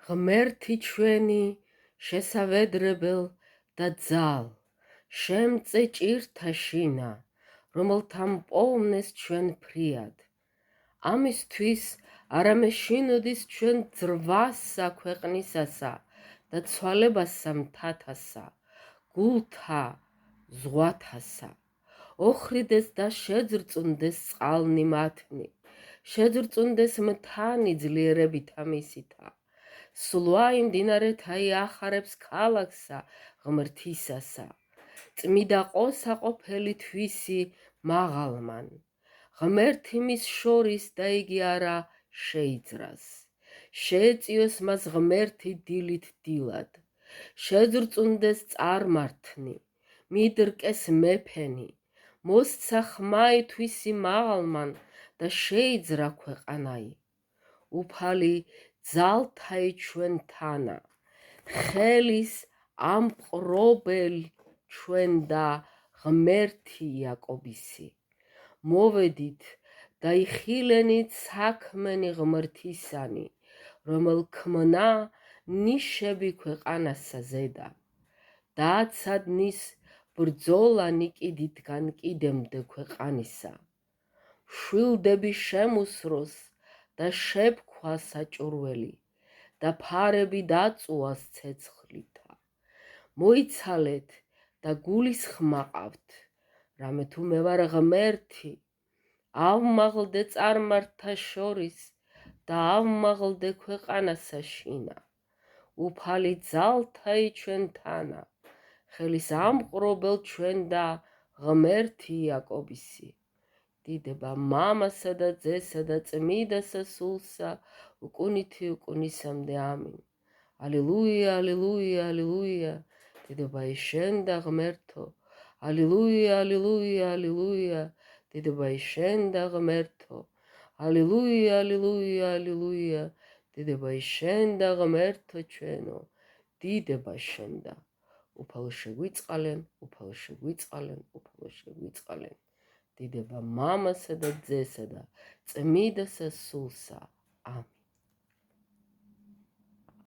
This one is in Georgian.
ღმერთი ჩვენი შესავედრებელ და ძალ, შემწე ჭირთა შინა, რომელთა მპოვნეს ჩვენ ფრიად. ამისთვის არამეშინოდის ჩვენ ძრვასა ქვეყნისასა და ცვალებასა მთათასა, გულთა ზღვათასა. ოხრიდეს და შეძრწუნდეს წყალნი მათნი, შეძრწუნდეს მთანი ძლიერებითა მისითა. სლუაი მდინარეთა იახარებს ქალაქსა ღმრთისასა, წმიდა ყოსაყოფელი თვისი მაღალმან. ღმერთი მის შორის და იგი არა შეიძრას. შეეწიოს მას ღმერთი დილით დილად, შეძრწუნდეს წარმართნი, მიდრკეს მეფენი, მოსცა ხმაი თვისი მაღალმან და შეიძრა ქვეყანაი. უფალი ძალთაი ჩვენ თანა, ხელის ამპყრობელ ჩვენ და ღმერთი იაკობისი. მოვედით და იხილენით საქმენი ღმრთისანი, რომელ ქმნა ნიშები ქვეყანასა ზედა. დააცადნის ბრძოლა ნიკიდითგან კიდემდე ქვეყანისა. შვილდები შემუსროს და შეფქვა საჭურველი და ფარები დაწუას ცეცხლითა. მოიცალეთ და გულისხმაყავთ, რამე თუ მე ვარ ღმერთი, ავმაღლდე წარმართთა შორის და ავმაღლდე ქვეყანასა შინა. უფალი ძალთაი ჩვენ თანა, ხელის ამყრობელ ჩვენ და ღმერთი იაკობისი. დიდება მამასა და ძესა და წმიდასა სულსა, უკუნითი უკუნისამდე ამინ. ალილუია, ალილუია, ალილუია, დიდება ის შენ და ღმერთო. ალილუია, ალილუია, ალილუია, დიდება ის შენ და ღმერთო. ალილუია, ალილუია, ალილუია, დიდება ის შენ და ღმერთო ჩვენო. დიდება შენ და უფალო შეგვიწყალენ, უფალო შეგვიწყალენ, უფალო შეგვიწყალენ. დიდება მამასა და ძესა და წმიდასა სულსა. ამინ.